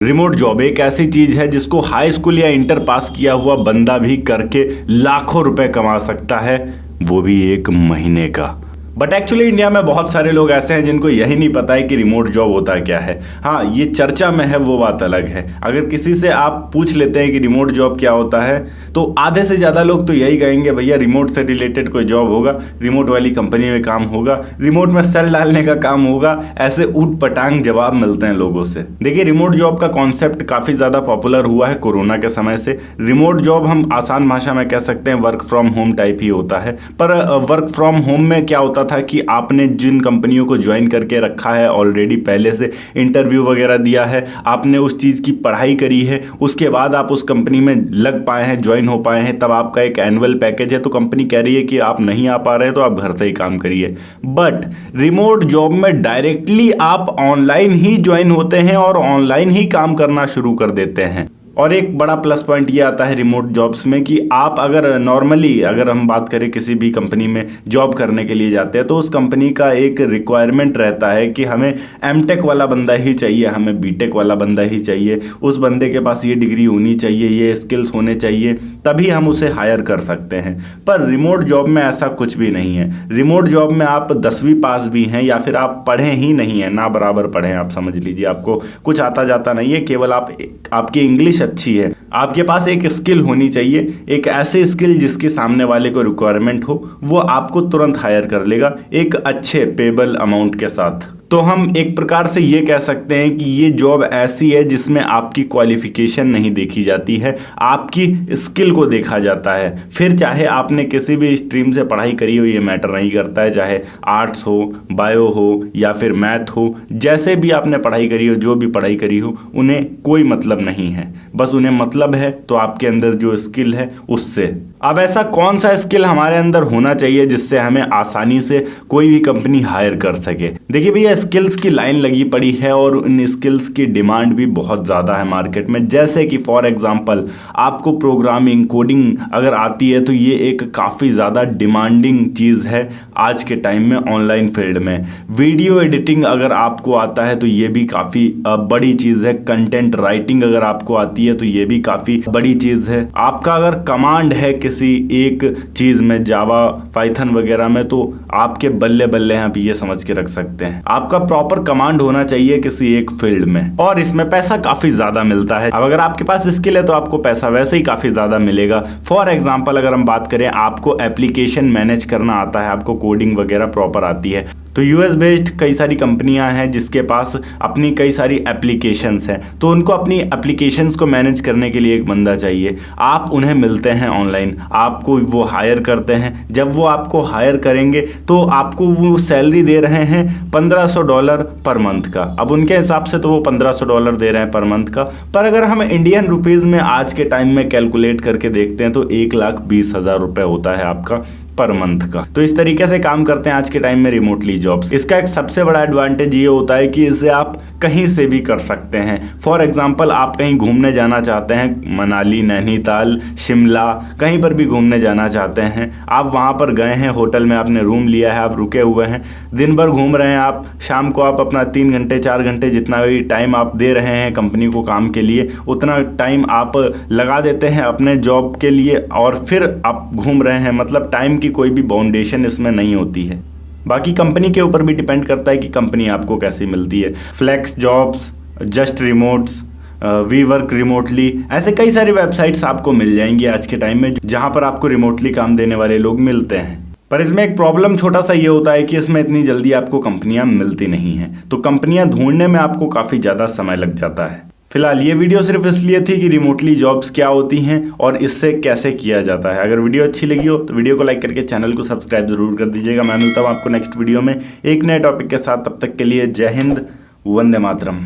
Remote job एक ऐसी चीज है जिसको हाई स्कूल या इंटर पास किया हुआ बंदा भी करके लाखों रुपए कमा सकता है, वो भी एक महीने का। बट एक्चुअली इंडिया में बहुत सारे लोग ऐसे हैं जिनको यही नहीं पता है कि रिमोट जॉब होता क्या है। हाँ, ये चर्चा में है वो बात अलग है। अगर किसी से आप पूछ लेते हैं कि रिमोट जॉब क्या होता है तो आधे से ज़्यादा लोग तो यही कहेंगे भैया रिमोट से रिलेटेड कोई जॉब होगा, रिमोट वाली कंपनी में काम होगा, रिमोट में सेल डालने का काम होगा। ऐसे ऊट पटांग जवाब मिलते हैं लोगों से। देखिए, रिमोट जॉब का कॉन्सेप्ट काफ़ी ज़्यादा पॉपुलर हुआ है कोरोना के समय से। रिमोट जॉब हम आसान भाषा में कह सकते हैं वर्क फ्रॉम होम टाइप ही होता है। पर वर्क फ्रॉम होम में क्या होता था कि आपने जिन कंपनियों को ज्वाइन करके रखा है ऑलरेडी, पहले से इंटरव्यू वगैरह दिया है, आपने उस चीज़ की पढ़ाई करी है, उसके बाद आप उस कंपनी में लग पाए हैं, ज्वाइन हो पाए हैं, तब आपका एक एनुअल पैकेज है। तो कंपनी कह रही है कि आप नहीं आ पा रहे हैं तो आप घर से ही काम करिए। बट रिमोट जॉब में डायरेक्टली आप ऑनलाइन ही ज्वाइन होते हैं और ऑनलाइन ही काम करना शुरू कर देते हैं। और एक बड़ा प्लस पॉइंट ये आता है रिमोट जॉब्स में कि आप अगर नॉर्मली अगर हम बात करें किसी भी कंपनी में जॉब करने के लिए जाते हैं तो उस कंपनी का एक रिक्वायरमेंट रहता है कि हमें एमटेक वाला बंदा ही चाहिए, हमें बीटेक वाला बंदा ही चाहिए, उस बंदे के पास ये डिग्री होनी चाहिए, ये स्किल्स होने चाहिए, तभी हम उसे हायर कर सकते हैं। पर रिमोट जॉब में ऐसा कुछ भी नहीं है। रिमोट जॉब में आप 10वीं पास भी हैं या फिर आप पढ़े ही नहीं हैं, ना बराबर पढ़े, आप समझ लीजिए आपको कुछ आता जाता नहीं है, केवल आपकी इंग्लिश अच्छी है, आपके पास एक स्किल होनी चाहिए, एक ऐसे स्किल जिसके सामने वाले को रिक्वायरमेंट हो, वो आपको तुरंत हायर कर लेगा एक अच्छे पेबल अमाउंट के साथ। तो हम एक प्रकार से ये कह सकते हैं कि ये जॉब ऐसी है जिसमें आपकी क्वालिफिकेशन नहीं देखी जाती है, आपकी स्किल को देखा जाता है। फिर चाहे आपने किसी भी स्ट्रीम से पढ़ाई करी हो, ये मैटर नहीं करता है, चाहे आर्ट्स हो, बायो हो या फिर मैथ हो, जैसे भी आपने पढ़ाई करी हो, जो भी पढ़ाई करी हो, उन्हें कोई मतलब नहीं है। बस उन्हें मतलब है तो आपके अंदर जो स्किल है उससे। अब ऐसा कौन सा स्किल हमारे अंदर होना चाहिए जिससे हमें आसानी से कोई भी कंपनी हायर कर सके? देखिए भैया, स्किल्स की लाइन लगी पड़ी है और इन स्किल्स की डिमांड भी बहुत ज़्यादा है मार्केट में। जैसे कि फॉर एग्जांपल आपको प्रोग्रामिंग, कोडिंग अगर आती है तो ये एक काफ़ी ज़्यादा डिमांडिंग चीज़ है आज के टाइम में ऑनलाइन फील्ड में। वीडियो एडिटिंग अगर आपको आता है तो ये भी काफ़ी बड़ी चीज़ है। कंटेंट राइटिंग अगर आपको आती है तो ये भी काफ़ी बड़ी चीज़ है। आपका अगर कमांड है किसी एक चीज़ में, जावा, पाइथन वगैरह में, तो आपके बल्ले बल्ले हैं, आप ये समझ के रख सकते हैं। आपका प्रॉपर कमांड होना चाहिए किसी एक फील्ड में, और इसमें पैसा काफ़ी ज़्यादा मिलता है। अब अगर आपके पास स्किल है तो आपको पैसा वैसे ही काफ़ी ज़्यादा मिलेगा। फॉर एग्जाम्पल अगर हम बात करें, आपको एप्लीकेशन मैनेज करना आता है, आपको कोडिंग वगैरह प्रॉपर आती है, तो यूएस बेस्ड कई सारी कंपनियां हैं जिसके पास अपनी कई सारी एप्लीकेशंस हैं, तो उनको अपनी एप्लीकेशंस को मैनेज करने के लिए एक बंदा चाहिए। आप उन्हें मिलते हैं ऑनलाइन, आपको वो हायर करते हैं। जब वो आपको हायर करेंगे तो आपको वो सैलरी दे रहे हैं $1500 पर मंथ का। अब उनके हिसाब से तो वो $1500 दे रहे हैं पर मंथ का, पर अगर हम इंडियन रुपीज़ में आज के टाइम में कैलकुलेट करके देखते हैं तो 1,20,000 रुपये होता है आपका पर मंथ का। तो इस तरीके से काम करते हैं आज के टाइम में रिमोटली जॉब्स। इसका एक सबसे बड़ा एडवांटेज ये होता है कि इसे आप कहीं से भी कर सकते हैं। फॉर एग्जांपल आप कहीं घूमने जाना चाहते हैं, मनाली, नैनीताल, शिमला, कहीं पर भी घूमने जाना चाहते हैं, आप वहाँ पर गए हैं, होटल में आपने रूम लिया है, आप रुके हुए हैं, दिन भर घूम रहे हैं आप, शाम को आप अपना 3 घंटे 4 घंटे जितना भी टाइम आप दे रहे हैं कंपनी को काम के लिए, उतना टाइम आप लगा देते हैं अपने जॉब के लिए और फिर आप घूम रहे हैं। मतलब टाइम कोई भी बाउंडेशन इसमें नहीं होती है। बाकी कंपनी के ऊपर भी डिपेंड करता है कि कंपनी आपको कैसी मिलती है। Flex jobs, just remotes, we work remotely, ऐसे कई सारी वेबसाइट्स आपको मिल जाएंगी आज के टाइम में जहां पर आपको रिमोटली काम देने वाले लोग मिलते हैं। पर इसमें एक प्रॉब्लम छोटा सा ये होता है कि इसमें इतनी जल्दी आपको कंपनियां मिलती नहीं हैं, तो कंपनियां ढूंढने में आपको काफ़ी ज़्यादा समय लग जाता है। फिलहाल ये वीडियो सिर्फ इसलिए थी कि रिमोटली जॉब्स क्या होती हैं और इससे कैसे किया जाता है। अगर वीडियो अच्छी लगी हो तो वीडियो को लाइक करके चैनल को सब्सक्राइब जरूर कर दीजिएगा। मैं मिलता हूँ आपको नेक्स्ट वीडियो में एक नए टॉपिक के साथ। तब तक के लिए जय हिंद, वंदे मातरम।